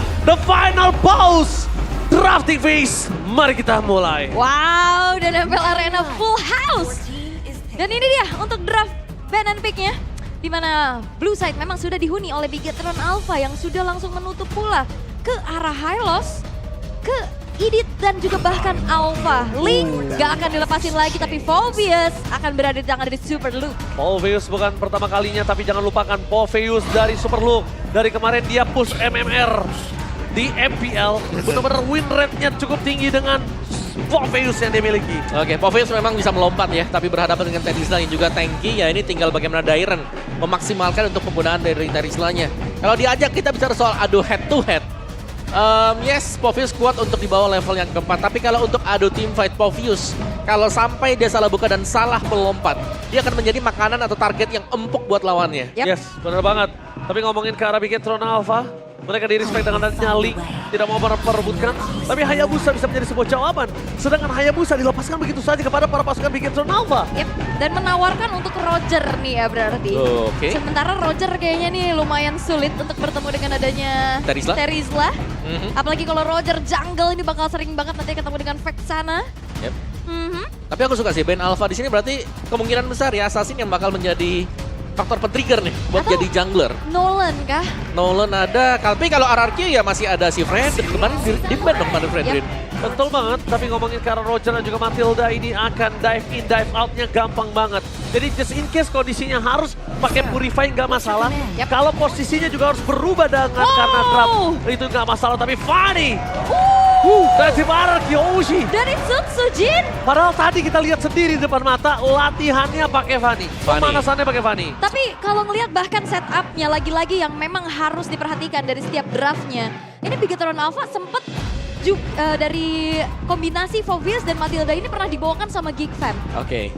dan the final boss drafting phase. Mari kita mulai. Wow, dan MPL Arena full house. Dan ini dia untuk draft ban and pick-nya. Di mana Blue Side memang sudah dihuni oleh Bigetron Alpha yang sudah langsung menutup pula ke arah Hylos, ke Idit dan juga bahkan Alpha. Link gak akan dilepasin lagi, tapi Phoveus akan berada di tangan dari Super Luke. Phoveus bukan pertama kalinya, tapi jangan lupakan Phoveus dari Super Luke. Dari kemarin dia push MMR di MPL. Benar-benar win rate-nya cukup tinggi dengan Phoveus yang dimiliki. Oke, Phoveus memang bisa melompat ya, tapi berhadapan dengan Terizla yang juga tanky, ya ini tinggal bagaimana Dairen memaksimalkan untuk penggunaan dari Terizlanya. Kalau diajak kita bicara soal adu head to head, yes, Phoveus kuat untuk dibawa level yang keempat. Tapi kalau untuk adu team fight Phoveus, kalau sampai dia salah buka dan salah melompat, dia akan menjadi makanan atau target yang empuk buat lawannya. Yep. Yes, benar banget. Tapi ngomongin ke arah Bigetron Alpha, mereka di-respect dengan adanya Link, tidak mau merebutkan. Tapi Hayabusa bisa menjadi sebuah jawaban. Sedangkan Hayabusa dilepaskan begitu saja kepada para pasukan Bigetron Alpha. Yep. Dan menawarkan untuk Roger nih ya berarti. Oke. Sementara Roger kayaknya nih lumayan sulit untuk bertemu dengan adanya Terizla. Apalagi kalau Roger jungle ini bakal sering banget nanti ketemu dengan Vexana. Yep. Tapi aku suka sih band Alpha di sini, berarti kemungkinan besar ya Assassin yang bakal menjadi faktor pen-trigger nih buat Atau jadi jungler. Nolan kah? Nolan ada, tapi kalau RRQ ya masih ada si Fred. Kemarin di ban dong kemarin Fredrin. Betul banget, tapi ngomongin ke arah Roger dan juga Matilda ini akan dive in, dive out-nya gampang banget. Jadi just in case kondisinya harus pakai purify nggak masalah. Yep. Kalau posisinya juga harus berubah dengan karena trap itu nggak masalah. Tapi Fanny, dari para Kyoshi. Dari Sutsujin. Padahal tadi kita lihat sendiri di depan mata latihannya pakai Fanny. Pemanasannya pakai Fanny. Tapi kalau ngelihat bahkan setupnya lagi-lagi yang memang harus diperhatikan dari setiap draftnya. Ini Bigetron Alpha sempet dari kombinasi Phoveus dan Matilda ini pernah dibawakan sama Geek Fam Oke.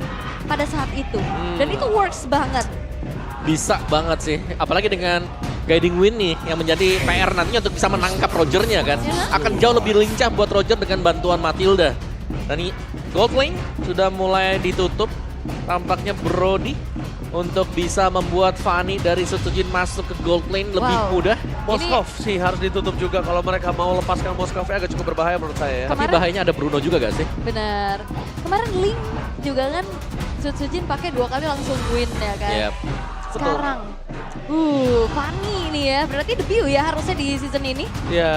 pada saat itu. Dan itu works banget. Bisa banget sih, apalagi dengan Guiding Wind nih yang menjadi PR nantinya untuk bisa menangkap Rogernya kan. Akan jauh lebih lincah buat Roger dengan bantuan Matilda. Dan ini gold lane sudah mulai ditutup. Tampaknya Brody untuk bisa membuat Fanny dari Sutsujin masuk ke gold lane lebih mudah. Moskov sih harus ditutup juga kalau mereka mau lepaskan Moskovnya agak cukup berbahaya menurut saya ya. Tapi bahayanya ada Bruno juga gak sih? Bener. Kemarin Link juga kan Sutsujin pakai 2 kali langsung win ya kan. Yep. Sekarang, Fanny nih ya, berarti debut ya harusnya di season ini. Ya,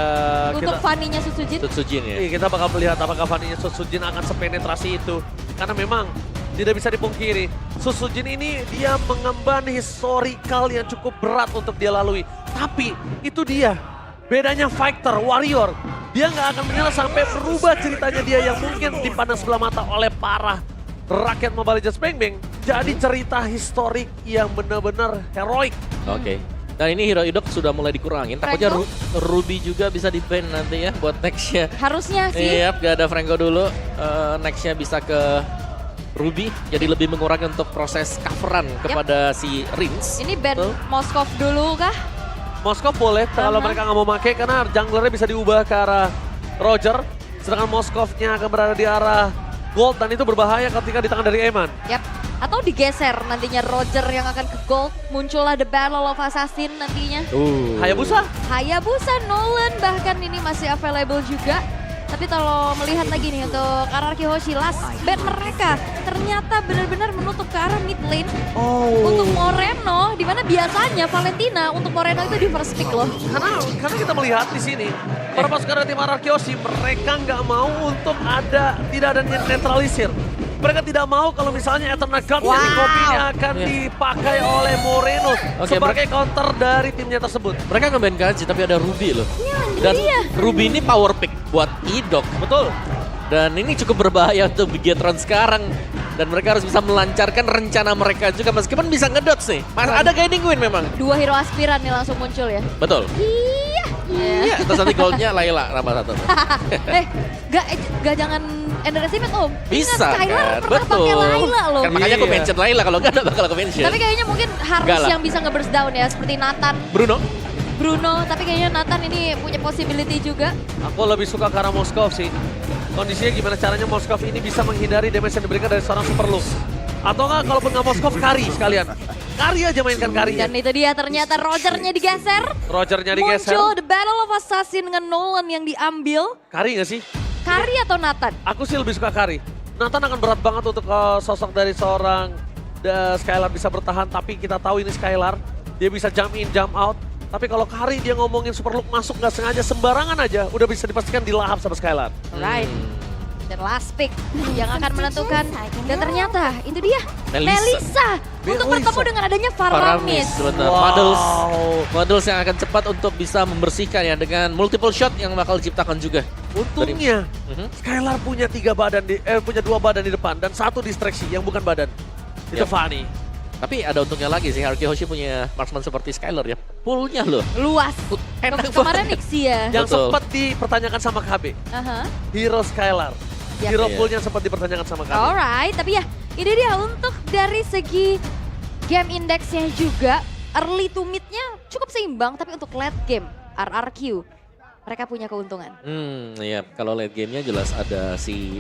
Untuk Fanny-nya Sutsujin. Sutsujin ya. kita bakal melihat apakah Fanny-nya Sutsujin akan sepenetrasi itu. Karena memang tidak bisa dipungkiri, Sutsujin ini dia mengemban historical yang cukup berat untuk dia lalui. Tapi itu dia, bedanya fighter, warrior. Dia nggak akan menyerah sampai berubah ceritanya dia yang mungkin dipandang sebelah mata oleh para rakyat Mobile Legends Bang Bang. Jadi cerita historik yang benar-benar heroik. Oke. Dan ini Hero Idok sudah mulai dikurangin. Takutnya Ruby juga bisa di-ban nanti ya buat nextnya. Harusnya sih. Iya, gak ada Franco dulu. Nextnya bisa ke Ruby. Jadi lebih mengurangi untuk proses coveran kepada si Rins. Ini ban Moskov dulu kah? Moskov boleh kalau mereka nggak mau pakai karena junglernya bisa diubah ke arah Roger. Sedangkan Moskovnya akan berada di arah Gold dan itu berbahaya ketika di tangan dari Eman. Yap. Atau digeser nantinya Roger yang akan ke Gold. Muncullah The Battle of Assassin nantinya. Hayabusa. Hayabusa, Nolan bahkan ini masih available juga. Tapi kalau melihat lagi nih untuk RRQ Hoshi, last ban mereka ternyata benar-benar menutup ke arah mid lane. Untuk Moreno, di mana biasanya Valentina untuk Moreno itu di first pick loh. Karena kita melihat di sini para pasukan dari tim RRQ Hoshi mereka nggak mau untuk tidak ada netralisir. Mereka tidak mau kalau misalnya Eternal Guard yang kopinya akan dipakai oleh Moreno sebagai counter dari timnya tersebut. Mereka nge-ban Kaji tapi ada Ruby loh. Dan Ruby ini power pick buat Idok. Betul. Dan ini cukup berbahaya untuk Bigetron sekarang. Dan mereka harus bisa melancarkan rencana mereka juga meskipun bisa ngedodge nih. Ada Guiding Wind memang. 2 hero aspiran nih langsung muncul ya. Betul. Iya. Terus nanti goldnya Layla nambah 1. Gak jangan underestimate Om. Bisa Ingat, Skylar kan, pernah pakai Layla loh. Kan makanya aku mention Layla, kalau nggak ada bakal aku mention. Tapi kayaknya mungkin harus yang bisa nge-burst down ya, seperti Nathan. Bruno, tapi kayaknya Nathan ini punya possibility juga. Aku lebih suka ke arah Moskov sih. Kondisinya gimana caranya Moskov ini bisa menghindari damage yang diberikan dari seorang Super Luke. Atau nggak, kalaupun nggak Moskov, Kari sekalian. Kari aja mainkan Kari. Dan itu dia ternyata Rogernya digeser. Rogernya digeser. Muncul The Battle of Assassin dengan Nolan yang diambil. Kari nggak sih? Kari atau Nathan? Aku sih lebih suka Kari. Nathan akan berat banget untuk sosok dari seorang Skylar bisa bertahan. Tapi kita tahu ini Skylar. Dia bisa jump in, jump out. Tapi kalau Kari dia ngomongin super look masuk nggak sengaja sembarangan aja. Udah bisa dipastikan dilahap sama Skylar. Right. Dan last pick yang akan menentukan. Dan ternyata itu dia Melissa. untuk bertemu dengan adanya Faramis. Benar. Models yang akan cepat untuk bisa membersihkan ya dengan multiple shot yang bakal diciptakan juga. Untungnya Skylar punya punya 2 badan di depan dan 1 distraksi yang bukan badan. Itu Yep. Fanny. Tapi ada untungnya lagi sih, Haruki Hoshi punya marksman seperti Skylar ya. Poolnya loh. Luas. Enak Kemarin banget. Nixie ya. Yang Betul. sempat dipertanyakan sama KB. Aha. Hero Skylar. Yap. Hero Iya. poolnya sempat dipertanyakan sama KB. Alright, tapi ya ini dia untuk dari segi game indexnya juga early to mid-nya cukup seimbang, tapi untuk late game RRQ mereka punya keuntungan. Iya. Kalau late gamenya jelas ada si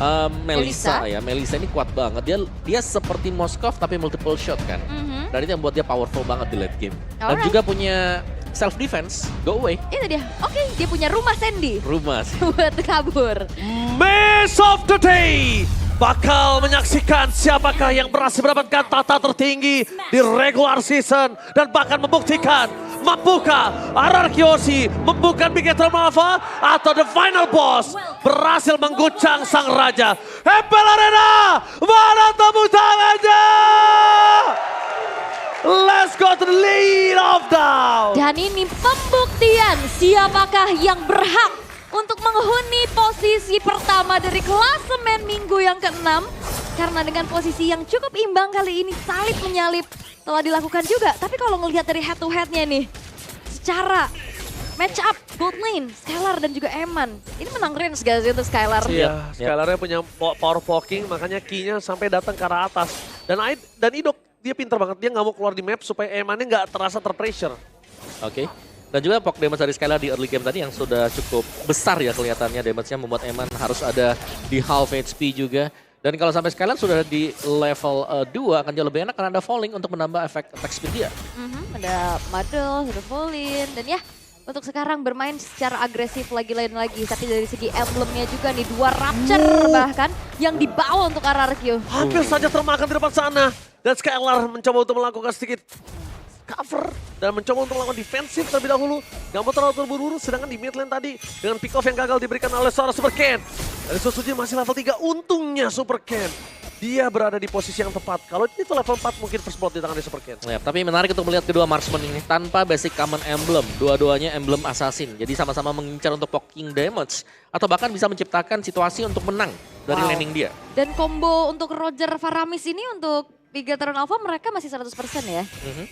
Melissa. Melissa ya. Melissa ini kuat banget. Dia seperti Moskov tapi multiple shot kan. Dan itu yang buat dia powerful banget di late game. Dan Alright. juga punya self defense, go away. Itu dia. Oke, dia punya rumah Sandy Rumah sih. buat kabur. Match of the day bakal menyaksikan siapakah yang berhasil mendapatkan tata tertinggi di regular season dan bahkan membuktikan mampukah RRQ Hoshi membuka Big Eternal Alpha atau the final boss berhasil mengguncang sang raja. Empel Arena, mana tepuk tangannya? Let's go to the lead of down. Dan ini pembuktian siapakah yang berhak untuk menghuni posisi pertama dari klasemen minggu yang ke-6. Karena dengan posisi yang cukup imbang kali ini salib menyalip telah dilakukan juga. Tapi kalau ngelihat dari head to headnya nih, secara match up both lane, Skylar dan juga Eman. Ini menang range gak sih untuk Skylar? Iya, Skylarnya punya power poking, makanya key-nya sampai datang ke arah atas. Dan Idok, dia pintar banget, dia nggak mau keluar di map supaya Emannya nggak terasa terpressure. Oke. Dan juga poke damage dari Skylar di early game tadi yang sudah cukup besar ya kelihatannya. Damage-nya membuat Eman harus ada di half HP juga. Dan kalau sampai Skylar sudah di level 2 akan jauh lebih enak karena ada falling untuk menambah efek attack speed dia. Ada Muddle, ada Volin, dan ya untuk sekarang bermain secara agresif lain lagi. Tapi dari segi emblemnya juga nih 2 Rapture bahkan yang dibawa untuk RRQ. Hampir saja termakan di depan sana. Dan Skylar mencoba untuk melakukan sedikit cover dan mencoba untuk melakukan defensif terlebih dahulu. Gak mau terlalu terburu-buru, sedangkan di mid lane tadi dengan pick off yang gagal diberikan oleh seorang Super Ken. Dari Sosujin masih level 3, untungnya Super Ken. Dia berada di posisi yang tepat. Kalau itu level 4 mungkin first blood di tangan di Super Ken. Ya, tapi menarik untuk melihat kedua marksman ini tanpa basic common emblem. Dua-duanya emblem assassin. Jadi sama-sama mengincar untuk poking damage. Atau bahkan bisa menciptakan situasi untuk menang dari laning dia. Dan combo untuk Roger Faramis ini untuk Big Eternal Alpha mereka masih 100% ya.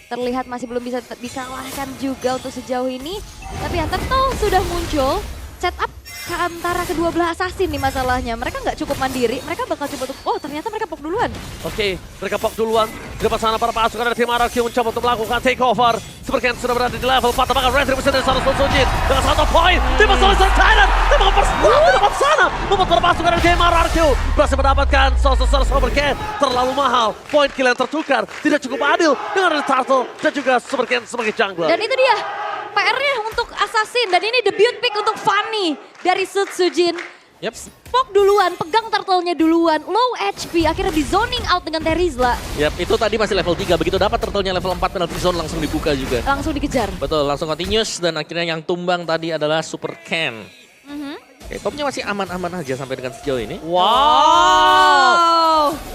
Terlihat masih belum bisa dikalahkan juga untuk sejauh ini. Tapi yang tentu sudah muncul setup ke antara kedua belah assassin nih masalahnya. Mereka nggak cukup mandiri, mereka bakal coba untuk, oh ternyata mereka pop duluan. Oke, mereka pop duluan. Di depan sana para pasukan dari tim RRQ mencoba untuk melakukan takeover. Super Ken sudah berada di level 4, apakah Retribution dari sana Sosujin dengan 1 poin. Tim Solution Thailand, tim first blood di depan sana. Membuat para pasukan dari tim RRQ berhasil mendapatkan Super Ken. Terlalu mahal, poin kill yang tertukar. Tidak cukup adil dengan Turtle dan juga Super Ken sebagai jungler. Dan itu dia PR-nya untuk assassin dan ini debut pick untuk Fanny dari Sujin. Yep. Pok duluan, pegang turtle-nya duluan, low HP, akhirnya di zoning out dengan Terizla. Yap, itu tadi masih level 3. Begitu dapat turtle-nya level 4 penalty zone langsung dibuka juga. Langsung dikejar. Betul, langsung continuous dan akhirnya yang tumbang tadi adalah Super Ken. Oke, topnya masih aman-aman aja sampai dengan sejauh ini. Wow!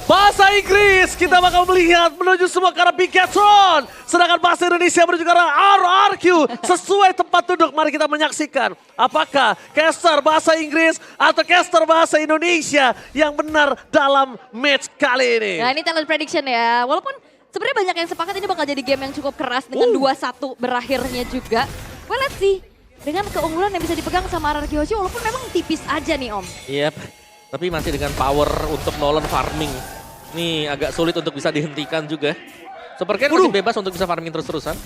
Bahasa Inggris kita bakal melihat menuju semua ke arah Bigatron. Sedangkan bahasa Indonesia menuju ke arah RRQ. Sesuai tempat duduk, mari kita menyaksikan. Apakah caster bahasa Inggris atau caster bahasa Indonesia yang benar dalam match kali ini? Nah ini talent prediction ya, walaupun sebenarnya banyak yang sepakat ini bakal jadi game yang cukup keras dengan 2-1 berakhirnya juga. Well let's see. Dengan keunggulan yang bisa dipegang sama RRQ Hoshi walaupun memang tipis aja nih Om. Yap, tapi masih dengan power untuk Nolan farming. Nih agak sulit untuk bisa dihentikan juga. Super Ken masih bebas untuk bisa farming terus-terusan.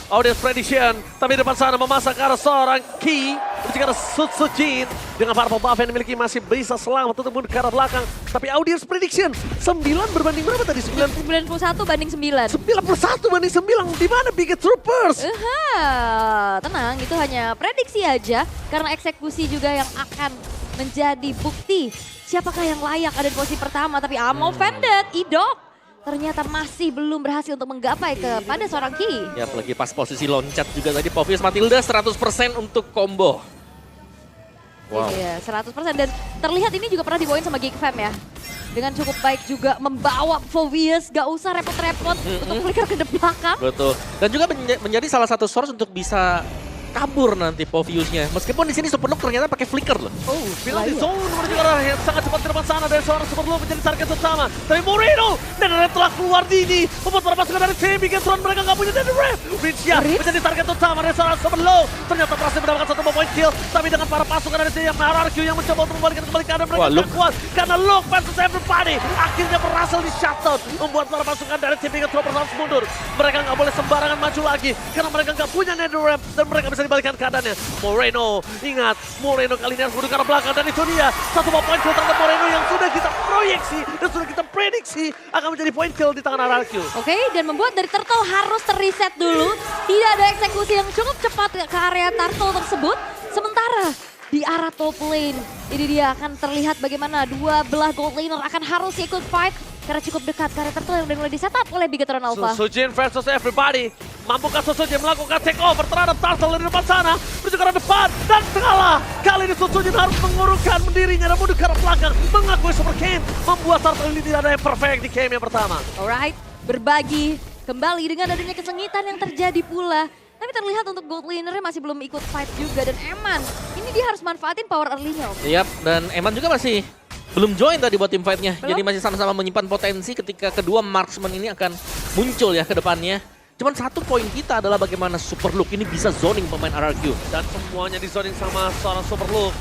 Audience prediction. Tapi depan sana memasak ke arah seorang Ki. Menuju ke arah Sutsujin. Dengan para buff yang dimiliki masih bisa selamat untuk mundur ke arah belakang. Tapi audience prediction 9 berbanding berapa tadi? 91 banding 9. 91 banding 9. Di mana Big Troopers? Tenang, itu hanya prediksi aja. Karena eksekusi juga yang akan menjadi bukti siapakah yang layak ada di posisi pertama. Tapi I'm offended, Idok ternyata masih belum berhasil untuk menggapai kepada seorang Ki. Ya apalagi pas posisi loncat juga tadi Povius Matilda 100% untuk combo. Wow. Iya, 100%. Dan terlihat ini juga pernah dibawain sama Geek Fam ya. Dengan cukup baik juga membawa Povius, gak usah repot-repot untuk flicker ke belakang. Betul. Dan juga menjadi salah satu source untuk bisa kabur nanti Poviusnya. Meskipun di sini Superlook ternyata pakai flicker loh. Bilang di zone menuju ke arah yang sangat cepat di depan sana dari seorang Superlook menjadi target utama. Tapi Moreno dan Red telah keluar dini. Membuat para pasukan dari tim Bigetron mereka nggak punya dari Red. Rincia menjadi target utama dari seorang Superlook. Ternyata berhasil mendapatkan satu point kill. Tapi dengan para pasukan dari tim yang RRQ yang mencoba untuk membalikan kembali keadaan mereka tidak kuat. Karena Luke versus everybody akhirnya berhasil di shutdown. Membuat para pasukan dari tim Bigetron harus mundur. Mereka nggak boleh sembarangan maju lagi. Karena mereka nggak punya Netherrealm dan mereka bisa dibalikan keadaannya. Moreno, ingat, Moreno kali ini harus mundur ke arah belakang dan itu dia satu poin kill terhadap Moreno yang sudah kita proyeksi dan sudah kita prediksi akan menjadi poin kill di tangan RRQ. Oke, dan membuat dari Turtle harus terreset dulu. Tidak ada eksekusi yang cukup cepat ke area Turtle tersebut. Sementara di arah top lane, ini dia akan terlihat bagaimana dua belah gold laner akan harus ikut fight. Karena cukup dekat ke area Turtle yang udah mulai di-setup oleh Bigetron Alpha. Susujin versus everybody. Mampukah Susujin melakukan take over terhadap Turtle dari depan sana. Menuju ke arah depan dan kalah. Kali ini Susujin harus mengurungkan dirinya dan mundur ke arah belakang. Mengakui Super Ken. Membuat Turtle ini tidak ada yang perfect di game yang pertama. Alright, berbagi kembali dengan adanya kesengitan yang terjadi pula. Tapi terlihat untuk gold lanernya masih belum ikut fight juga. Dan Eman, ini dia harus manfaatin power early-nya. Yap, dan Eman juga masih belum join tadi buat tim fight-nya. Jadi masih sama-sama menyimpan potensi ketika kedua marksman ini akan muncul ya ke depannya. Cuman satu poin kita adalah bagaimana Superlook ini bisa zoning pemain RRQ. Dan semuanya di zoning sama seorang Superlook.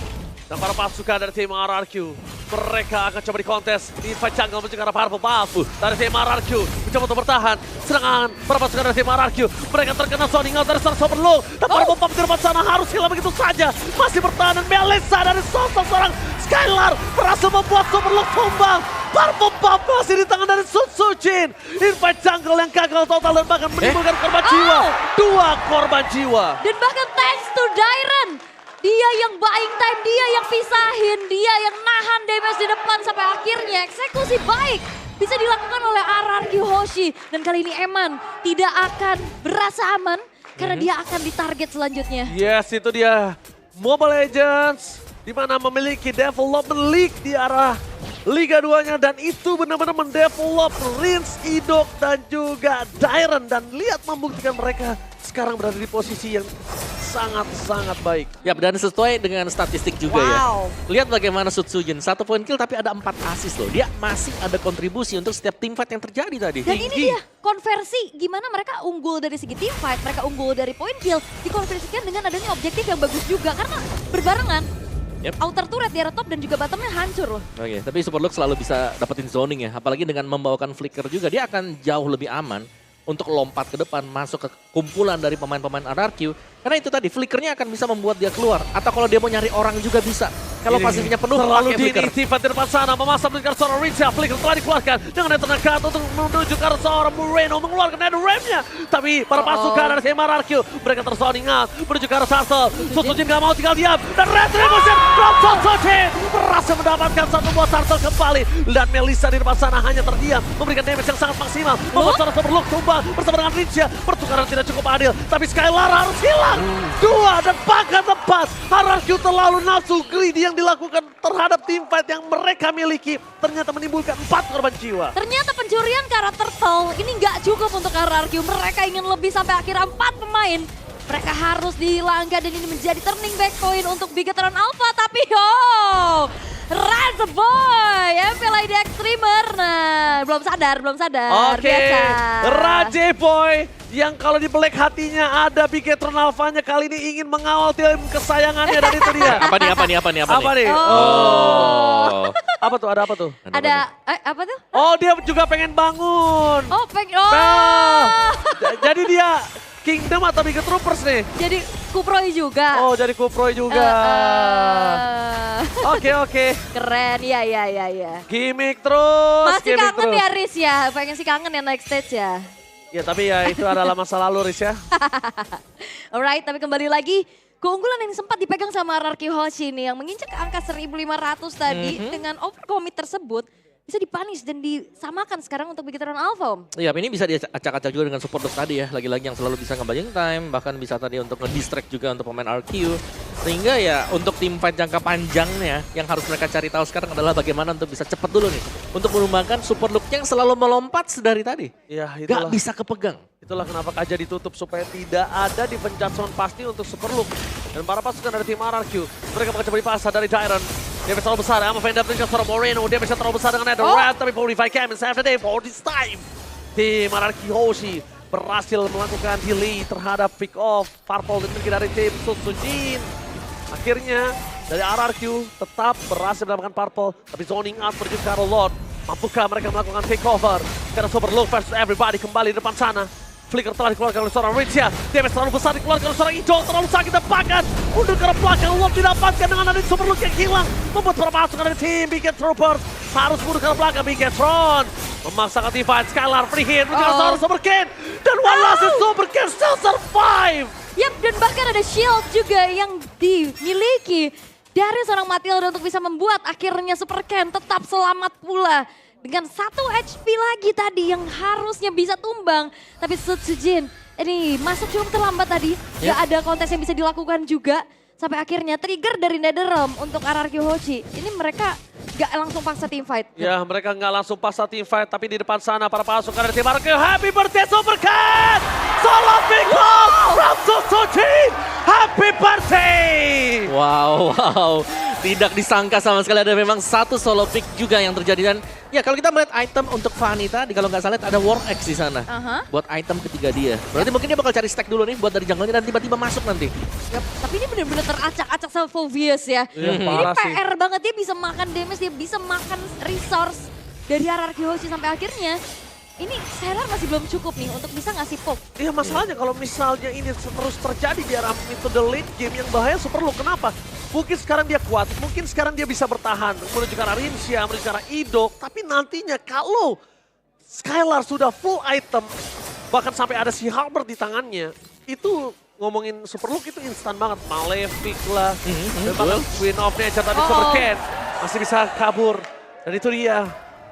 Dan para pasukan dari tim RRQ. Mereka akan coba di kontes di fight jungle menuju ke arah Purple Buff dari tim RRQ. Mencoba untuk bertahan. Sedangkan para pasukan dari tim RRQ. Mereka terkena zoning out dari seorang Superlook. Dan Purple Buff di depan sana harus hilang begitu saja. Masih bertahan dan Melissa dari sosok seorang Skylar berhasil membuat Superlook tumbang. Purple Buff masih di tangan dari Sutsujin. Invite jungle yang gagal total dan bahkan menimbulkan korban jiwa. 2 korban jiwa. Dan bahkan thanks to Dairen. Dia yang buying time, dia yang pisahin, dia yang nahan damage di depan sampai akhirnya eksekusi baik bisa dilakukan oleh RRQ Hoshi. Dan kali ini Eman tidak akan berasa aman karena dia akan ditarget selanjutnya. Yes, itu dia Mobile Legends di mana memiliki development league di arah Liga 2-nya dan itu benar-benar mendevelop Rins, Idok dan juga Dairen dan lihat membuktikan mereka sekarang berada di posisi yang sangat-sangat baik. Ya, dan sesuai dengan statistik juga ya. Lihat bagaimana Sutsujin, 1 poin kill tapi ada 4 assist loh. Dia masih ada kontribusi untuk setiap team fight yang terjadi tadi. Dan ini dia konversi gimana mereka unggul dari segi team fight, mereka unggul dari poin kill, dikonversikan dengan adanya objektif yang bagus juga karena berbarengan. Outer turret di area top dan juga bottomnya hancur loh. Oke, tapi Superlook selalu bisa dapetin zoning ya. Apalagi dengan membawakan flicker juga, dia akan jauh lebih aman untuk lompat ke depan, masuk ke kumpulan dari pemain-pemain RRQ. Karena itu tadi, flickernya akan bisa membuat dia keluar. Atau kalau dia mau nyari orang juga bisa. Kalau pasifnya penuh, terlalu pakai flicker. dini, Tifa di depan sana memasang dengan seorang Rincia. Flicker telah dikeluarkan dengan tenaga untuk menuju ke arah seorang Moreno mengeluarkan Netherrealm-nya. Tapi para pasukan dari tim RRQ, mereka tersoning out menuju ke arah Turtle. Sutsujin gak mau tinggal diam. Dan Retribution from Sutsujin berhasil mendapatkan satu buah Turtle kembali. Dan Melissa di depan sana hanya terdiam, memberikan damage yang sangat maksimal. Membuat seorang Superlook tumbang bersama dengan Rincia. Pertukaran tidak cukup adil, tapi Skylar harus hilang. 2 dan bahkan 4. RRQ terlalu nafsu greedy yang dilakukan terhadap tim fight yang mereka miliki. Ternyata menimbulkan 4 korban jiwa. Ternyata pencurian karakter Turtle ini nggak cukup untuk RRQ. Mereka ingin lebih sampai akhirnya 4 pemain. Mereka harus dihilangkan dan ini menjadi turning back point untuk Bigetron Alpha. Tapi Red that's a boy. MPLID Extremer. Nah, belum sadar. Oke, Biasa. Raje Boy yang kalau di Black hatinya ada Bigetron Alphanya kali ini ingin mengawal tim kesayangannya dan itu dia. Apa nih? Apa nih? Oh. Apa tuh? Ada apa tuh? Ada, apa tuh? Oh, dia juga pengen bangun. Oh, Nah, jadi dia Kingdom atau Biget Troopers nih? jadi Kuproy juga. Oh, jadi Kuproy juga. Oke. Keren, ya. Gimmick terus. Masih gimmick kangen terus. ya Riz ya, pengen sih kangen ya naik stage ya. Ya, tapi ya itu adalah masa lalu, Riz ya. Alright, tapi kembali lagi keunggulan yang sempat dipegang sama Ararki Hoshi nih yang menginjak angka 1.500 tadi dengan overcommit tersebut bisa dipunish dan disamakan sekarang untuk Bigetron Alpha, Om. Iya, ini bisa diacak-acak juga dengan support dog tadi ya. Lagi-lagi yang selalu bisa nge-buying time, bahkan bisa tadi untuk nge-distract juga untuk pemain RQ. Sehingga ya untuk tim fight jangka panjangnya yang harus mereka cari tahu sekarang adalah bagaimana untuk bisa cepet dulu nih. Untuk mengembangkan support look yang selalu melompat sedari tadi. Ya, Gak bisa kepegang. Itulah kenapa Kaja ditutup supaya tidak ada defense zone pasti untuk super look. Dan para pasukan dari tim RRQ, mereka bakal coba dipasang dari Dyron. Dia bisa terlalu besar, Ama Fender dengan seorang Moreno. Dia bisa terlalu besar dengan Netherrat, tapi 45 Camins after day for this time. Tim RRQ Hoshi berhasil melakukan delay terhadap pick off Purple dari tim Sutsujin. Akhirnya dari RRQ tetap berhasil mendapatkan Purple, tapi zoning out menuju ke arah Lord. Mampukah mereka melakukan takeover? Karena Super Look versus everybody kembali di depan sana. Flicker telah dikeluarkan oleh seorang Ritzia. Damage terlalu besar dikeluarkan oleh seorang Ijo. Terlalu sakit tepakan. Mundur ke arah belakang. Lord didapatkan dengan ada Super Look yang hilang. Membuat para pasukan dari tim Biget Troopers harus mundur ke arah belakang. Bigetron memaksakan divide. Skylar free hit. Menjaga seorang Super Ken. Dan one last Super Ken still survive. Yap, dan bahkan ada shield juga yang dimiliki dari seorang Matilda untuk bisa membuat akhirnya Super Ken tetap selamat pula. Dengan 1 HP lagi tadi yang harusnya bisa tumbang. Tapi Sutsujin ini masuk cukup terlambat tadi. Gak ada kontes yang bisa dilakukan juga. Sampai akhirnya trigger dari Netherrealm untuk RRQ Hoshi. Ini mereka gak langsung paksa team fight. Ya, mereka nggak langsung paksa team fight, tapi di depan sana para pasukan dari tim RRQ. Happy birthday Super Ken! Solo pick off from Sutsujin! Happy birthday! Wow. Tidak disangka sama sekali ada memang satu solo pick juga yang terjadi. Dan ya kalau kita melihat item untuk Fanny tadi, kalau nggak salah ada War X di sana. Buat item ketiga dia. Berarti mungkin dia bakal cari stack dulu nih buat dari jungle-nya dan tiba-tiba masuk nanti. Yap, tapi ini benar-benar teracak-acak sama Phoveus ya. Ini parah sih. PR banget, dia bisa makan damage, dia bisa makan resource dari RRQ Hoshi sampai akhirnya. Ini Skylar masih belum cukup nih untuk bisa ngasih poke. Iya, masalahnya kalau misalnya ini terus terjadi di arah into the late game yang bahaya Super Look. Kenapa? Mungkin sekarang dia kuat, mungkin sekarang dia bisa bertahan menuju ke arah Rinsia, menuju ke arah Idok. Tapi nantinya kalau Skylar sudah full item, bahkan sampai ada si Halberd di tangannya, itu ngomongin Super Look itu instan banget. Malefic lah, dan bahkan Queen of Nature tadi Super Ken masih bisa kabur. Dan itu dia.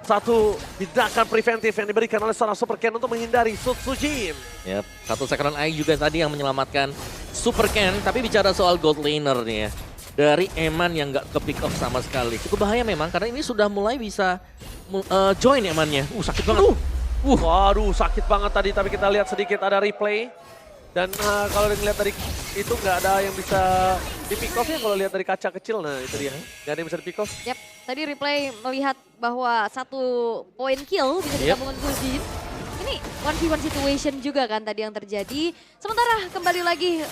Satu tindakan preventif yang diberikan oleh seorang Super Ken untuk menghindari Sutsujin. Yap, satu second eye juga tadi yang menyelamatkan Super Ken. Tapi bicara soal gold laner nih ya. Dari Eman yang nggak ke pick off sama sekali. Cukup bahaya memang karena ini sudah mulai bisa join Emannya. Sakit banget. Waduh, sakit banget tadi. Tapi kita lihat sedikit ada replay. Dan kalau dilihat dari itu nggak ada yang bisa di pick off ya kalau lihat dari kaca kecil. Nah itu dia, nggak ada yang bisa di pick off. Yap, tadi replay melihat bahwa 1 point kill bisa digabungkan Sutsujin. Ini 1v1 situation juga kan tadi yang terjadi. Sementara kembali lagi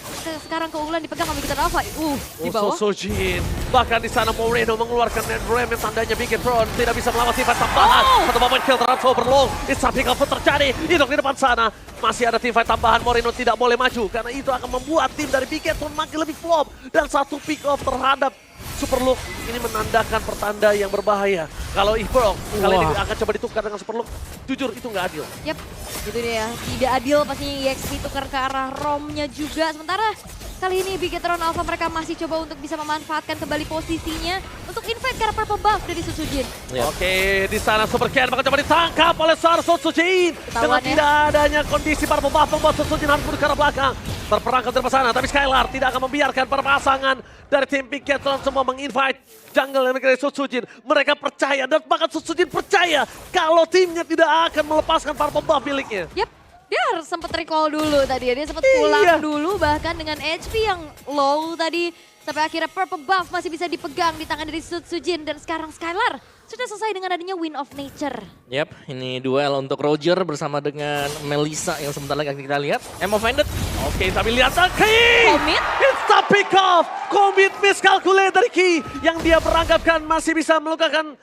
sekarang keunggulan dipegang sama Bigetron Alpha. Di bawah. Sutsujin. Bahkan di sana Moreno mengeluarkan Netherrealm yang tandanya Bigetron tidak bisa melawan sifat tambahan. Satu point kill terhadap Overlong. It's something else terjadi. Idok di depan sana. Masih ada team fight tambahan, Moreno tidak boleh maju. Karena itu akan membuat tim dari Bigetron makin lebih flop. Dan 1 pick off terhadap Super Look ini menandakan pertanda yang berbahaya. Kalau Ifrog kali ini akan coba ditukar dengan Super Look, jujur itu nggak adil. Yap, itu dia. Tidak adil pastinya EXP tukar ke arah ROM-nya juga. Sementara kali ini Bigetron Alpha mereka masih coba untuk bisa memanfaatkan kembali posisinya untuk invite ke arah purple buff dari Sutsujin. Oke, di sana Super Ken bakal coba ditangkap oleh seorang Sutsujin. Dengan tidak adanya kondisi purple buff membuat Sutsujin harus mundur ke arah belakang. Terperangkap dari sana, tapi Skylar tidak akan membiarkan perpasangan dari tim Bigetron semua menginvite jungle yang dari Sutsujin. Mereka percaya dan bahkan Sutsujin percaya kalau timnya tidak akan melepaskan purple buff miliknya. Yap, dia sempat recall dulu tadi ya, dia sempat pulang dulu bahkan dengan HP yang low tadi. Sampai akhirnya purple buff masih bisa dipegang di tangan dari Sujin. Dan sekarang Skylar sudah selesai dengan adanya Wind of Nature. Yap, ini duel untuk Roger bersama dengan Melissa yang sebentar lagi akan kita lihat. Offended. Oke, tapi lihat Ki! Commit? It's the pick off! Commit miscalculate dari Ki yang dia beranggapan masih bisa melakukan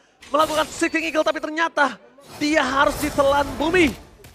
Seeking Eagle, tapi ternyata dia harus ditelan bumi.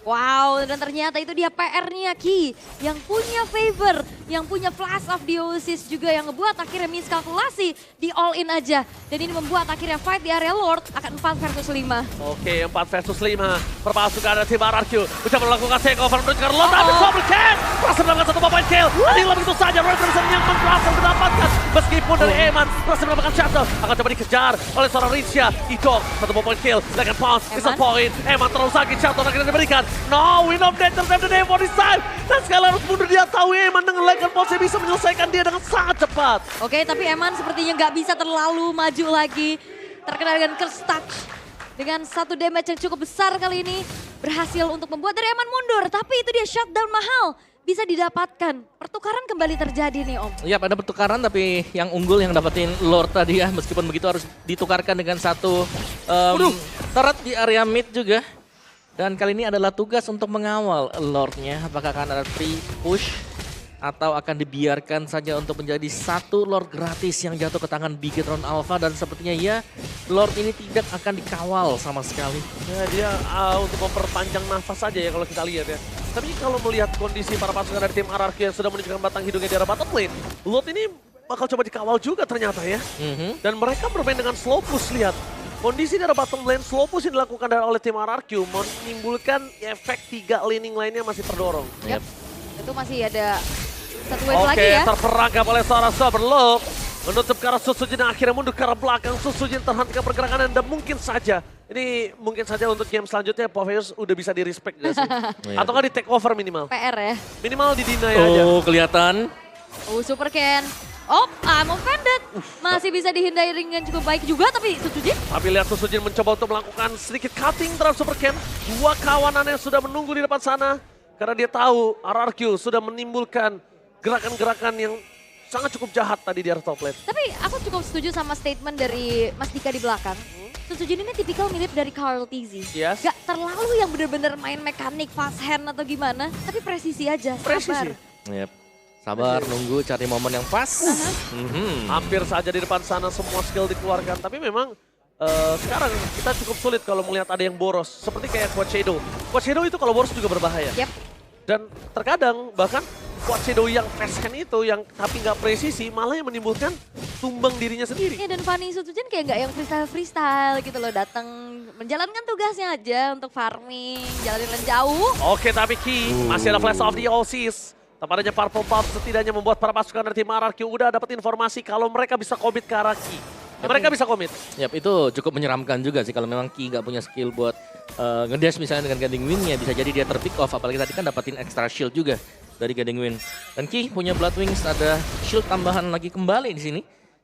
Wow, dan ternyata itu dia PR-nya Ki yang punya favor, yang punya flash of Dionysus juga yang ngebuat akhirnya miskalkulasi di all in aja. Dan ini membuat akhirnya fight di area Lord akan 4 versus 5. Oke, 4 versus 5. Perpasukan dari tim RRQ bisa melakukan takeover menuju ke Lord, tapi double kill. Berhasil mendapatkan 1 point kill. Tadi lebih itu saja, Roy Anderson yang berhasil mendapatkan. Meskipun dari Eman berhasil mendapatkan shuttle, akan coba dikejar oleh seorang Rinsha. Ito, 1 point kill, dengan pounce, bisa point. Eman terlalu sakit, shuttle akhirnya diberikan. No, Wind of Nature dan the Devil this time. Dan sekali harus mundur, dia tahu Eman dengan Legend Pulse bisa menyelesaikan dia dengan sangat cepat. Oke, tapi Eman sepertinya nggak bisa terlalu maju lagi. Terkena dengan curse touch. Dengan 1 damage yang cukup besar kali ini. Berhasil untuk membuat dari Eman mundur. Tapi itu dia shutdown mahal. Bisa didapatkan. Pertukaran kembali terjadi nih Om. Iya, ada pertukaran tapi yang unggul yang dapetin Lord tadi ya. Meskipun begitu harus ditukarkan dengan 1 turret di area mid juga. Dan kali ini adalah tugas untuk mengawal Lordnya. Apakah akan ada free push atau akan dibiarkan saja untuk menjadi 1 Lord gratis yang jatuh ke tangan Bigetron Alpha. Dan sepertinya ya Lord ini tidak akan dikawal sama sekali. Ya, dia untuk memperpanjang nafas saja ya kalau kita lihat ya. Tapi kalau melihat kondisi para pasukan dari tim RRQ yang sudah menunjukkan batang hidungnya di arah bottom lane, Lord ini bakal coba dikawal juga ternyata ya. Dan mereka bermain dengan slow push, lihat. Kondisi dari bottom lane slow push yang dilakukan oleh tim RRQ menimbulkan efek 3 laning lainnya masih terdorong. Yep. Itu masih ada 1 wave lagi ya. Oke, terperangkap oleh seorang Soberlock. Menutup ke arah Susujin yang akhirnya mundur ke arah belakang. Susujin terhentikan pergerakan dan mungkin saja untuk game selanjutnya Poveus udah bisa di-respect gak sih? Atau nggak di-take over minimal? PR ya. Minimal di-deny aja. Oh, kelihatan. Super Ken. Oh, I'm offended. Masih bisa dihindari dengan cukup baik juga, tapi Sujin. Tapi lihat Susujin mencoba untuk melakukan sedikit cutting terhadap Super Ken. 2 kawanannya sudah menunggu di depan sana. Karena dia tahu RRQ sudah menimbulkan gerakan-gerakan yang sangat cukup jahat tadi di arah top lane. Tapi aku cukup setuju sama statement dari Mas Dika di belakang. Sujin ini tipikal mirip dari Carl TZ. Yes. Gak terlalu yang bener-bener main mekanik, fast hand atau gimana. Tapi presisi aja, sabar. Yep. Sabar, nunggu, cari momen yang pas. Hampir saja di depan sana semua skill dikeluarkan. Tapi memang sekarang kita cukup sulit kalau melihat ada yang boros. Seperti kayak Quad Shadow. Quad Shadow itu kalau boros juga berbahaya. Yep. Dan terkadang bahkan Quad Shadow yang fast hand itu yang tapi nggak presisi malah yang menimbulkan tumbang dirinya sendiri. Ya dan Fanny Sujin kayak nggak yang freestyle gitu loh. Datang menjalankan tugasnya aja untuk farming, jalanin lane jauh. Oke, tapi Ki masih ada flash of the Oasis. Tampaknya Purple Buff setidaknya membuat para pasukan dari tim RRQ udah dapat informasi kalau mereka bisa commit ke arah Ki. Mereka bisa commit. Yap, itu cukup menyeramkan juga sih kalau memang Ki nggak punya skill buat ngedash misalnya dengan Guiding Wind-nya. Bisa jadi dia terpick off, apalagi tadi kan dapatin extra shield juga dari Guiding Wind. Dan Ki punya Blood Wings, ada shield tambahan lagi kembali di sini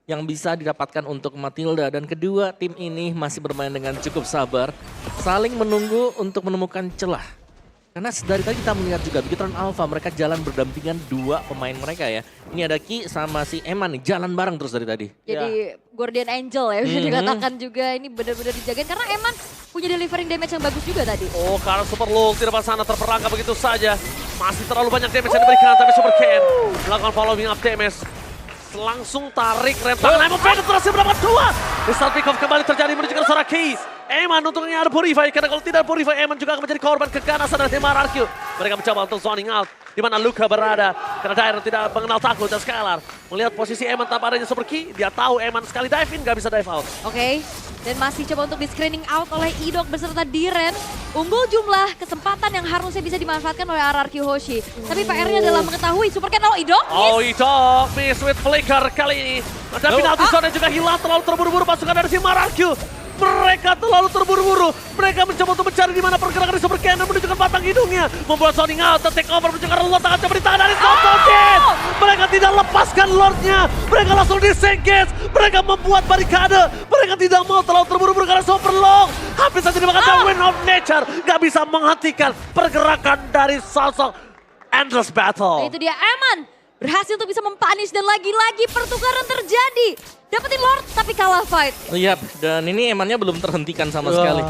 yang bisa didapatkan untuk Matilda. Dan kedua tim ini masih bermain dengan cukup sabar, saling menunggu untuk menemukan celah. Karena dari tadi kita melihat juga Bigetron Alpha mereka jalan berdampingan 2 pemain mereka ya. Ini ada Ki sama si Eman nih, jalan bareng terus dari tadi. Jadi Guardian Angel ya bisa dikatakan juga ini benar-benar dijagain. Karena Eman punya delivering damage yang bagus juga tadi. Oh, karena Super Lul di depan sana terperangkap begitu saja. Masih terlalu banyak damage yang diberikan, tapi Super Ken melakukan following up damage. Langsung tarik rem tangan, Eman penetrasi berapa 2. Restart pick off kembali terjadi menuju ke seorang Ki. Eman untungnya ada Purify, karena kalau tidak Purify Eman juga akan menjadi korban keganasan dari tim RRQ. Mereka mencoba untuk zoning out, di mana Luka berada. Karena Dairon tidak mengenal takut dan Skylar melihat posisi Eman tanpa adanya Super Ki. Dia tahu Eman sekali dive in, gak bisa dive out. Oke, dan masih coba untuk di screening out oleh Idok beserta Diren. Unggul jumlah kesempatan yang harusnya bisa dimanfaatkan oleh RRQ Hoshi. Tapi PR-nya adalah mengetahui Super Ken, Idok. Oh, Idok miss with flicker kali ini. Ada penalti zone juga hilang, terlalu terburu-buru pasukan dari tim RRQ. Mereka terlalu terburu-buru. Mereka mencoba untuk mencari di mana pergerakan di Super Ken dan menunjukkan batang hidungnya. Membuat zoning out, take over, menunjukkan Lord tangan coba ditahan dari Super Ken. Mereka tidak lepaskan Lordnya. Mereka langsung disengage. Mereka membuat barikade. Mereka tidak mau terlalu terburu-buru karena Super Long. Hampir saja dimakan Wind of Nature. Gak bisa menghentikan pergerakan dari sosok Endless Battle. Itu dia Eman. berhasil untuk bisa mempunish dan lagi-lagi pertukaran terjadi. Dapetin Lord tapi kalah fight. Yap, dan ini emannya belum terhentikan sama sekali.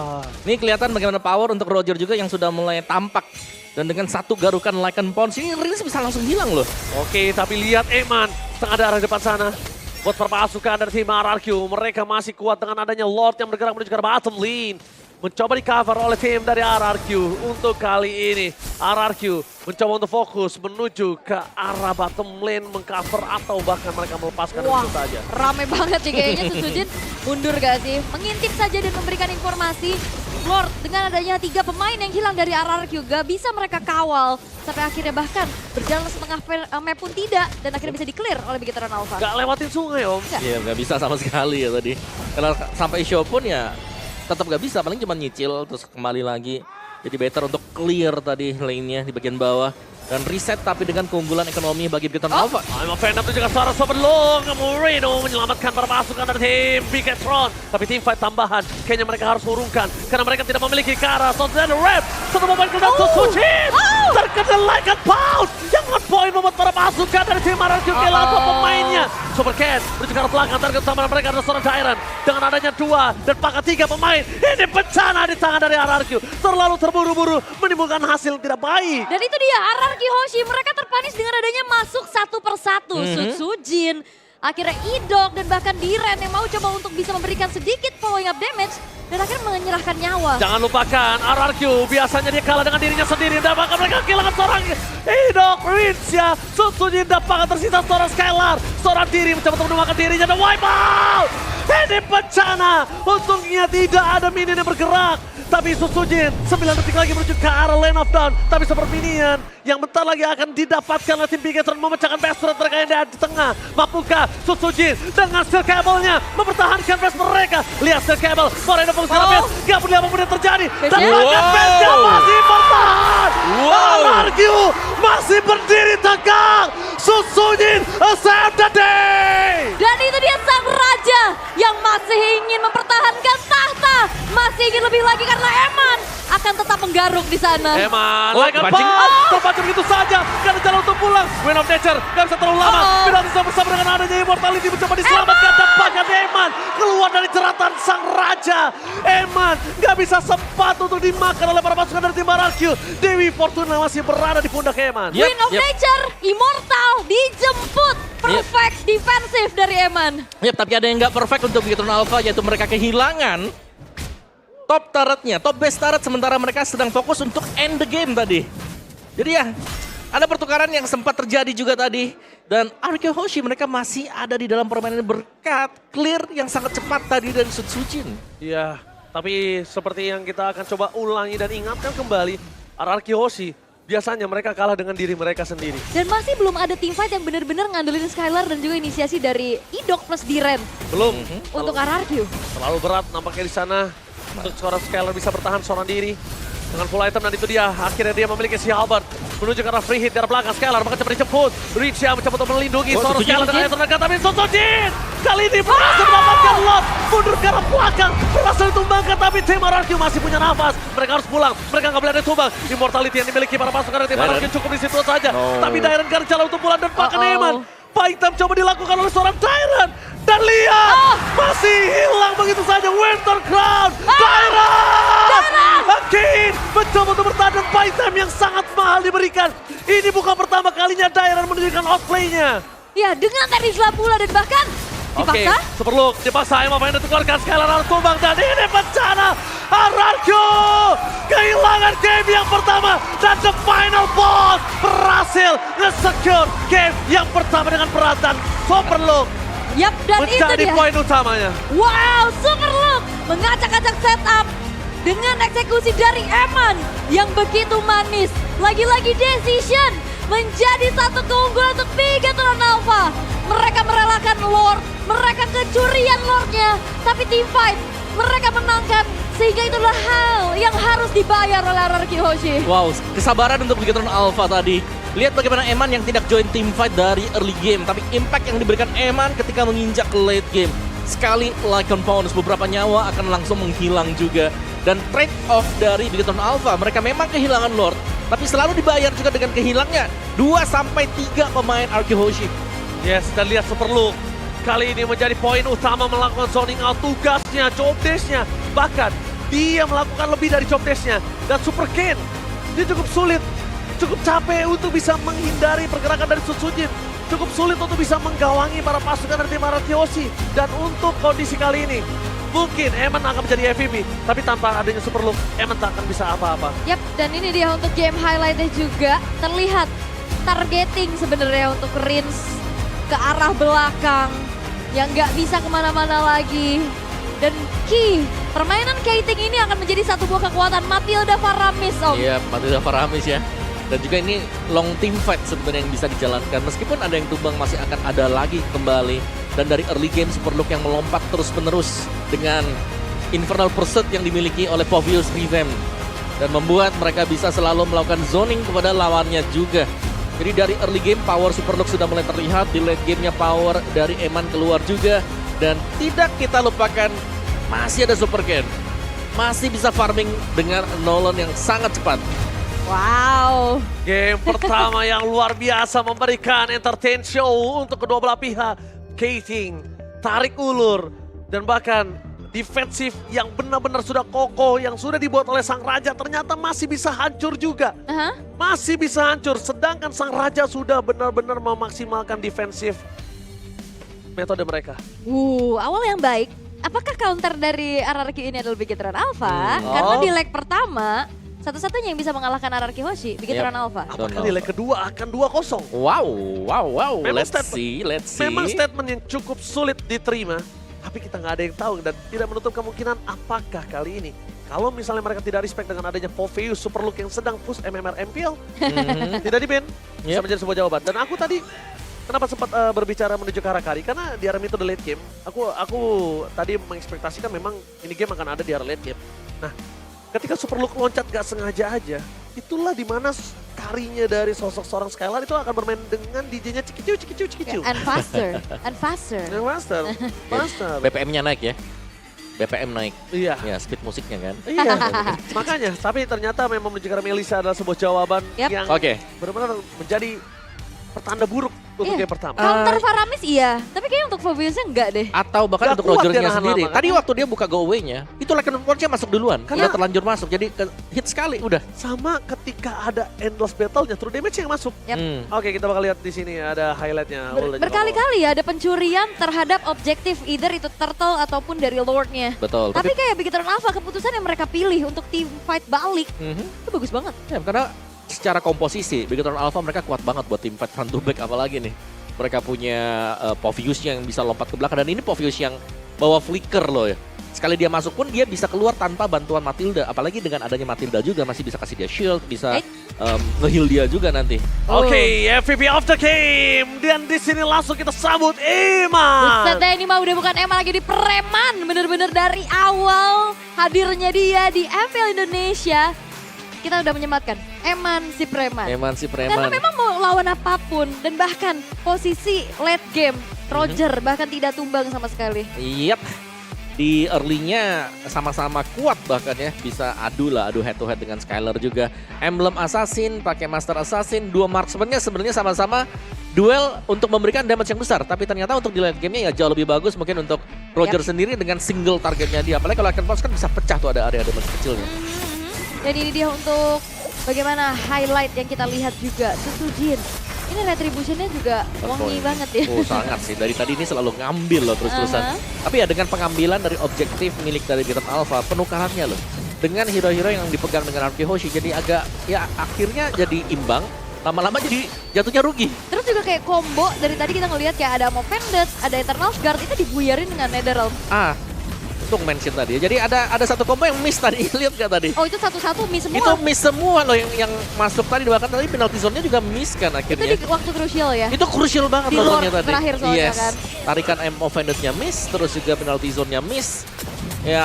Ini kelihatan bagaimana power untuk Roger juga yang sudah mulai tampak. Dan dengan satu garukan Lycan Pounce ini Rilis bisa langsung hilang loh. Oke, tapi lihat Eman setengah darah depan sana. Buat perpasukan dari tim RRQ, mereka masih kuat dengan adanya Lord yang bergerak menuju ke arah bottom lane. Mencoba di cover oleh tim dari RRQ. Untuk kali ini RRQ mencoba untuk fokus menuju ke arah bottom lane, mengcover atau bahkan mereka melepaskan Wah, itu saja. rame banget sih kayaknya Susujin mundur gak sih? Mengintip saja dan memberikan informasi. Lord dengan adanya 3 pemain yang hilang dari RRQ gak bisa mereka kawal. Sampai akhirnya bahkan berjalan setengah map pun tidak. Dan akhirnya bisa di-clear oleh Bigetron Alpha. Gak lewatin sungai om. Iya, nggak bisa sama sekali ya tadi. Kalau sampai show pun ya tetap nggak bisa, paling cuma nyicil terus kembali lagi. Jadi better untuk clear tadi lane-nya di bagian bawah. Dan reset tapi dengan keunggulan ekonomi bagi Bigetron Alpha. I'm a fan of juga suara Soberlong. Moreno menyelamatkan para pasukan dari tim Bigetron. Tapi tim fight tambahan kayaknya mereka harus urungkan. Karena mereka tidak memiliki Kara. So then rep. Satu momen kemudian Susujin. Terkena Lycan Pounce. Yang nge-point membuat para pasukan dari tim RRQ kehilangan dua pemainnya. Super Ken menuju ke arah belakang. Target utama mereka adalah seorang Dairon. Dengan adanya 2 dan pakai 3 pemain. Ini bencana di tangan dari RRQ. Terlalu terburu-buru menimbulkan hasil yang tidak baik. Dan itu dia RRQ Hoshi, mereka terpanis dengan adanya masuk satu persatu. Susujin, akhirnya Idok dan bahkan Diren yang mau coba untuk bisa memberikan sedikit following up damage. Dan akhirnya menyerahkan nyawa. Jangan lupakan RRQ biasanya dia kalah dengan dirinya sendiri. Dan bahkan mereka kehilangan seorang Idok Rince ya. Susujin dapatkan tersisa seorang Skylar. Seorang diri mencoba untuk menemukan dirinya dan wipe out. Ini bencana. Untungnya tidak ada minion yang bergerak. Tapi Susujin 9 detik lagi menuju ke arah Lane of Dawn. Tapi super minion yang bentar lagi akan didapatkan oleh tim Bigetron memecahkan base turret mereka yang ada di tengah. Mampukah Susujin dengan steel cable-nya mempertahankan base mereka? Lihat steel cable, Moreno fokus ke base. Gak peduli apapun yang terjadi. Dan bahkan base-nya masih bertahan. RRQ masih berdiri tegak. Susujin save the day. Dan itu dia sang raja yang masih ingin mempertahankan tahta. Masih ingin lebih lagi karena Eman akan tetap menggaruk di sana. Eman, Oh, Lycan pancing. Pounce terpacu begitu saja. Gak ada jalan untuk pulang. Wind of Nature gak bisa terlalu lama. Penalti bersama dengan adanya Immortality mencoba diselamatkan. Dan bahkan Eman keluar dari jeratan sang raja. Eman gak bisa sempat untuk dimakan oleh para pasukan dari tim RRQ. Dewi Fortuna masih berada di pundak Eman. Yep, Wind of Nature, Immortal dijemput. Perfect defensif dari Eman. Yap, tapi ada yang nggak perfect untuk Bigetron Alpha, yaitu mereka kehilangan top turretnya, top base turret, sementara mereka sedang fokus untuk end the game tadi. Jadi ya, ada pertukaran yang sempat terjadi juga tadi. Dan RRQ Hoshi mereka masih ada di dalam permainan berkat clear yang sangat cepat tadi dari Susujin. Iya, tapi seperti yang kita akan coba ulangi dan ingatkan kembali, RRQ Hoshi biasanya mereka kalah dengan diri mereka sendiri. Dan masih belum ada teamfight yang benar-benar ngandelin Skylar dan juga inisiasi dari Idok plus Diren Belum. untuk RRQ. Terlalu berat nampaknya di sana untuk seorang Skylar bisa bertahan seorang diri. Dengan full item dan itu dia, akhirnya dia memiliki si Halberd. Menuju ke arah free hit dari belakang Skylar, bahkan coba dijemput. Richa mencoba untuk melindungi seorang Skylar dengan item terdekat, tapi Susujin kali ini berhasil mendapatkan lot. Mundur ke arah belakang, berhasil ditumbangkan, tapi tim RRQ masih punya nafas. Mereka harus pulang, mereka nggak boleh ada tumbang. Immortality yang dimiliki para pasukan dari tim RRQ cukup di situ saja. Tapi Dairon gak ada jalan untuk pulang dan bahkan Eman. Paitam coba dilakukan oleh seorang Dairon. Dan lihat, masih hilang begitu saja Winter Crown. Dairon! Again, mencoba untuk bertahan dan Paitam yang sangat mahal diberikan. Ini bukan pertama kalinya Dairon menunjukkan outplay-nya. Ya, dengan Terizla pula dan bahkan Oke, dipaksa. Superlook dipaksa Emma pengen dikeluarkan Skylar harus tumbang dan ini bencana. RRQ kehilangan game yang pertama dan the final boss berhasil nge-secure game yang pertama dengan peratan Superlook Yap, dan itu menjadi dia. poin utamanya. Wow, Super Look mengacak-acak setup dengan eksekusi dari Eman yang begitu manis. Lagi-lagi decision menjadi satu keunggulan untuk Bigetron Alpha. Mereka merelakan Lord, mereka kecurian Lordnya, tapi team fight mereka menangkan. Sehingga itulah hal yang harus dibayar oleh RRQ Hoshi. Wow, kesabaran untuk Bigetron Alpha tadi. Lihat bagaimana Eman yang tidak join team fight dari early game, tapi impact yang diberikan Eman ketika menginjak ke late game. Sekali Lycan Pounce, beberapa nyawa akan langsung menghilang juga. Dan trade off dari Bigetron Alpha, mereka memang kehilangan Lord, Tapi selalu dibayar juga dengan kehilangnya 2-3 pemain Arky Hoshi. Yes, dan lihat Superlook. Kali ini menjadi poin utama melakukan zoning out tugasnya, job desk-nya. Bahkan dia melakukan lebih dari job desk-nya. Dan Super Ken, dia cukup sulit, cukup capek untuk bisa menghindari pergerakan dari Sutsujin. Cukup sulit untuk bisa menggawangi para pasukan dari tim Arky Hoshi. Dan untuk kondisi kali ini, mungkin Eman akan menjadi MVP. Tapi tanpa adanya Superlook, Eman tak akan bisa apa-apa. Yap, dan ini dia untuk game highlight-nya juga. Terlihat targeting sebenarnya untuk Rins ke arah belakang. Yang nggak bisa kemana-mana lagi. Dan permainan Kating ini akan menjadi satu buah kekuatan Matilda Faramis, Om. Iya, Matilda Faramis ya. Dan juga ini long team fight sebenarnya yang bisa dijalankan. Meskipun ada yang tumbang masih akan ada lagi kembali. Dan dari early game Superlook yang melompat terus-menerus dengan Infernal Pursuit yang dimiliki oleh Povius Revamp. Dan membuat mereka bisa selalu melakukan zoning kepada lawannya juga. Jadi dari early game power Superlook sudah mulai terlihat, di late gamenya power dari Eman keluar juga. Dan tidak kita lupakan masih ada Super Ken. Masih bisa farming dengan Nolan yang sangat cepat. Wow. Game pertama yang luar biasa memberikan entertain show untuk kedua belah pihak. Kating, tarik ulur, dan bahkan defensif yang benar-benar sudah kokoh, yang sudah dibuat oleh Sang Raja ternyata masih bisa hancur juga. Masih bisa hancur, sedangkan Sang Raja sudah benar-benar memaksimalkan defensif metode mereka. Awal yang baik. Apakah counter dari RRQ ini adalah Bigetron Alpha? Karena di leg pertama, satu-satunya yang bisa mengalahkan RRQ Hoshi, Bigetron Alpha. Apakah di leg kedua akan 2-0? Wow. Memang Let's see. Memang statement yang cukup sulit diterima. Tapi kita nggak ada yang tahu dan tidak menutup kemungkinan apakah kali ini. Kalau misalnya mereka tidak respect dengan adanya Poveus Superlook yang sedang push MMR MPL, tidak di-ban, bisa menjadi sebuah jawaban. Dan aku tadi, kenapa sempat berbicara menuju ke arah Kari? Karena di arah metode late game, aku tadi mengekspektasikan memang ini game akan ada di arah late game. Nah, ketika Superlook loncat gak sengaja aja, itulah dimana Karinya dari sosok seorang Skylar itu akan bermain dengan DJ-nya cikicu. And faster. Yang faster. BPM-nya naik ya. BPM naik. Iya. Ya, speed musiknya kan. Iya, makanya. Tapi ternyata memang menuju ke arah Melissa adalah sebuah jawaban yang benar-benar menjadi pertanda buruk untuk game pertama. Counter Faramis iya, tapi kayaknya untuk Poveusnya enggak deh. Atau bahkan Gak untuk kuat dia Rogernya nahan sendiri. lama, Tadi waktu dia buka go away-nya, itu Legend Punch-nya masuk duluan. Udah terlanjur masuk, jadi hit sekali udah. Sama ketika ada endless battle-nya, true damage yang masuk. Oke, kita bakal lihat di sini ada highlight-nya. Berkali-kali ya ada pencurian terhadap objektif, either itu turtle ataupun dari lord-nya. Betul. Tapi kayak Bigetron Alpha, keputusan yang mereka pilih untuk team fight balik, itu bagus banget. Ya, karena secara komposisi, Bigetron Alpha mereka kuat banget buat tim fight front to back, apalagi nih. Mereka punya Povius yang bisa lompat ke belakang, dan ini Povius yang bawa flicker loh ya. Sekali dia masuk pun dia bisa keluar tanpa bantuan Matilda, apalagi dengan adanya Matilda juga masih bisa kasih dia shield, bisa nge-heal dia juga nanti. Oke, MVP of the game. Dan di sini langsung kita sambut Eman. Buset deh, ini mah udah bukan Eman lagi, di preman. Bener-bener dari awal hadirnya dia di MPL Indonesia. Kita udah menyematkan Eman si preman. Karena memang mau lawan apapun, dan bahkan posisi late game Roger bahkan tidak tumbang sama sekali. Yap. Di early-nya sama-sama kuat bahkan ya, bisa adu head to head dengan Skylar juga. Emblem Assassin pakai Master Assassin, dua marksman-nya sebenarnya sama-sama duel untuk memberikan damage yang besar, tapi ternyata untuk di late game-nya ya jauh lebih bagus mungkin untuk Roger sendiri dengan single targetnya dia. Apalagi kalau Akan Pulse kan bisa pecah tuh ada area damage kecilnya. Dan ini dia untuk bagaimana highlight yang kita lihat juga. Sutsujin. Ini retribution-nya juga wangi banget ya. Sangat sih. Dari tadi ini selalu ngambil loh terus-terusan. Tapi ya dengan pengambilan dari objektif milik dari Bigetron Alpha, penukarannya loh. Dengan hero-hero yang dipegang dengan RRQ Hoshi, jadi agak ya akhirnya jadi imbang. Lama-lama jadi jatuhnya rugi. Terus juga kayak combo, dari tadi kita ngelihat kayak ada Mob Vended, ada Eternal Guard, itu dibuyarin dengan Netherrealm. Untuk mention tadi. Jadi ada satu combo yang miss tadi, lihat gak tadi? Oh, itu satu-satu miss semua. Itu miss semua loh yang masuk tadi, bahkan tadi penalty zone-nya juga miss kan akhirnya. Itu di waktu krusial ya? Itu krusial banget di zone-nya tadi. Terakhir soalnya kan. Tarikan MO Vended-nya miss, terus juga penalty zone-nya miss. Ya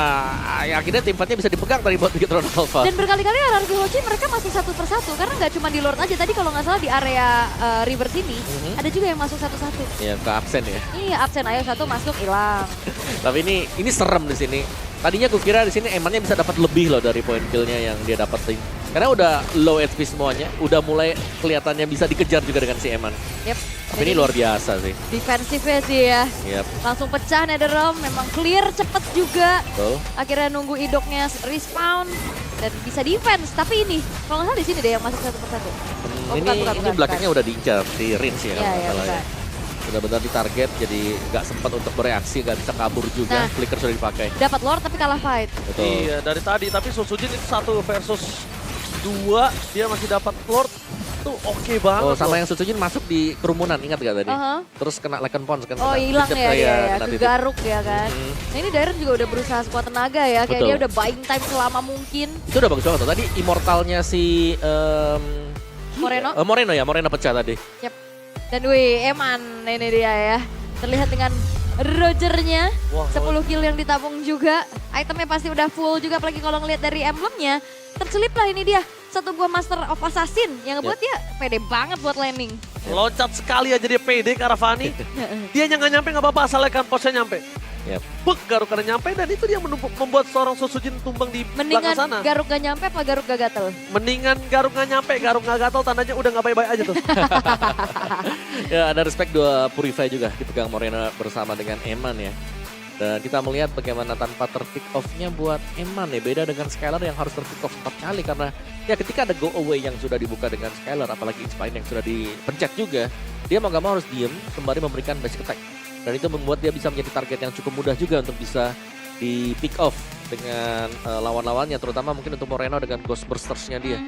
akhirnya tim fight-nya bisa dipegang tadi buat Bigetron Alpha. Dan berkali-kali RRQ Hoshi mereka masuk satu persatu, karena nggak cuma di Lord aja. Tadi kalau nggak salah di area river sini, ada juga yang masuk satu-satu. Iya, ke absen ya. Iya, absen, ayo satu masuk, hilang. Tapi ini serem di sini. Tadinya gue kira di sini Emannya bisa dapat lebih loh dari poin kill-nya yang dia dapetin. Karena udah low HP semuanya, udah mulai kelihatannya bisa dikejar juga dengan si Eman. Yep. Tapi ini luar biasa sih. Defensifnya sih ya. Yep. Langsung pecah NetherRealm, memang clear cepet juga. Betul. Akhirnya nunggu idoknya respawn dan bisa defense. Tapi ini, kalau nggak salah di sini deh yang masuk satu persatu. Oh, ini bukan. belakangnya udah diincar di Rins ya, Iya, kalau iya, nggak salah ya. bukan. Benar-benar ditarget, jadi nggak sempat untuk bereaksi, nggak bisa kabur juga. Nah. Flicker sudah dipakai. Dapat Lord tapi kalah fight. Betul. Iya, dari tadi. Tapi Sosujin itu 1 versus 2, dia masih dapat Lord. Itu oke banget. Oh, sama loh. yang Sujin masuk di kerumunan, ingat gak tadi? Aha. Terus kena Lecon Pons kan? Oh kena hilang titip, ya dia ya, kena ke titip. Garuk ya kan. Mhm. Nah ini Dairen juga udah berusaha sekuat tenaga ya, kayak Betul. dia udah buying time selama mungkin. Itu udah bagus banget tuh. Tadi immortalnya si Moreno. Moreno pecah tadi. Yep. Dan wih, Eman ini dia ya. Terlihat dengan Rogernya, Wah, 10 kill yang ditabung juga. Itemnya pasti udah full juga, apalagi kalau ngelihat dari emblemnya. Terselip lah ini dia, satu buah Master of Assassin yang ngebuat dia pede banget buat landing. Loncat sekali aja dia pede ke arah Fanny. Dia nggak nyampe nggak apa-apa, asalnya kan posnya nyampe. Yep. Buk, Garuk karena nyampe dan itu dia membuat seorang Sosujin tumbang di Mendingan belakang sana. Garuk gak nyampe apa Garuk gak gatel? Mendingan Garuk nggak nyampe, Garuk nggak gatel, tandanya udah nggak baik-baik aja tuh. Ya ada respect dua Purify juga dipegang Moreno bersama dengan Eman ya. Dan kita melihat bagaimana tanpa terpick off-nya buat Eman ya. Beda dengan Skylar yang harus terpick off 4 kali. Karena ya ketika ada go away yang sudah dibuka dengan Skylar, apalagi Inspire yang sudah dipencet juga, dia mau gak mau harus diem sembari memberikan basic attack. Dan itu membuat dia bisa menjadi target yang cukup mudah juga untuk bisa di pick off dengan lawan-lawannya. Terutama mungkin untuk Moreno dengan Ghost Bursters-nya dia.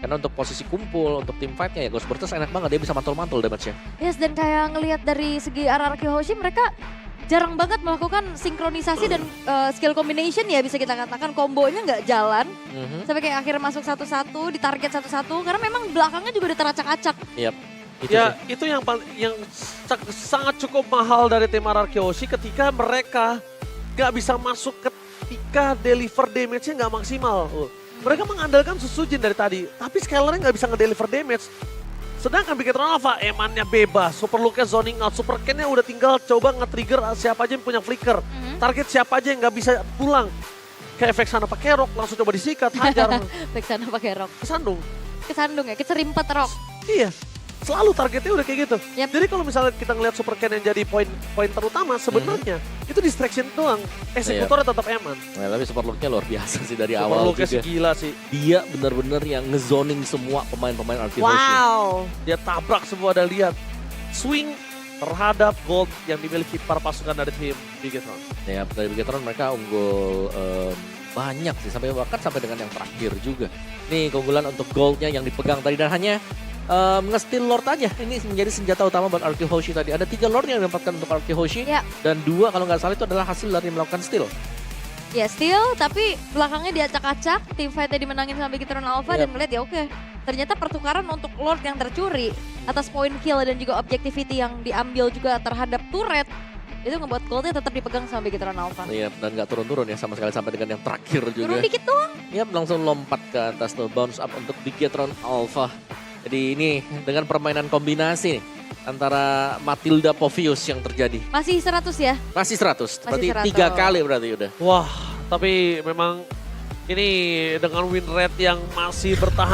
Karena untuk posisi kumpul, untuk team fight-nya ya Ghost Bursters enak banget. Dia bisa mantul-mantul damage-nya. Yes, dan kayak ngelihat dari segi RRQ Hoshi, mereka jarang banget melakukan sinkronisasi dan skill combination ya, bisa kita katakan kombonya nggak jalan. Sampai kayak akhirnya masuk satu-satu, ditarget satu-satu, karena memang belakangnya juga udah teracak-acak. Yap. Itu Ya sih. itu yang sangat cukup mahal dari tim RRQ Hoshi ketika mereka nggak bisa masuk ketika deliver damage-nya nggak maksimal. Mereka mengandalkan Sosujin dari tadi, tapi Skylar-nya nggak bisa ngedeliver damage. Sedangkan Bigetron Alpha, Emannya bebas, Super Luke zoning out, Super Ken-nya udah tinggal coba nge-trigger siapa aja yang punya flicker. Target siapa aja yang nggak bisa pulang. Kayak efek sana pakai rock, langsung coba disikat, hajar, Back sana pakai rock. kesandung. Kesandung ya, keserimpet rock. Iya, selalu targetnya udah kayak gitu. Yap. Jadi kalau misalnya kita ngelihat Super Ken yang jadi poin terutama sebenarnya itu distraction doang. Eksekutornya tetap Eman. Nah, tapi support look-nya luar biasa sih dari Super awal Luke-nya sih juga. gila sih. Dia benar-benar yang ngezoning semua pemain-pemain RRQ Hoshi. Wow. Dia tabrak semua, ada lihat. Swing terhadap gold yang dimiliki para pasukan dari tim Bigetron. Ya, dari Bigetron mereka unggul banyak sih, bahkan sampai dengan yang terakhir juga. Nih keunggulan untuk goldnya yang dipegang tadi dan hanya nge-steal Lord aja. Ini menjadi senjata utama buat RRQ Hoshi tadi. Ada 3 Lord yang didapatkan untuk RRQ Hoshi Ya. dan 2 kalau nggak salah itu adalah hasil dari melakukan steal. Ya still, tapi belakangnya diacak-acak, tim fight-nya dimenangin sama Bigetron Alpha Yap. dan melihat ya oke. Ternyata pertukaran untuk Lord yang tercuri atas point kill dan juga objectivity yang diambil juga terhadap turret. Itu ngebuat goldnya tetap dipegang sama Bigetron Alpha. Iya, dan nggak turun-turun ya sama sekali sampai dengan yang terakhir juga. Turun dikit doang. Yap, langsung lompat ke atas tuh, bounce up untuk Bigetron Alpha. Jadi ini dengan permainan kombinasi nih, antara Matilda Povius yang terjadi. Masih 100 ya? Masih 100, berarti 100. 3 kali berarti udah. Wah, tapi memang ini dengan win rate yang masih bertahan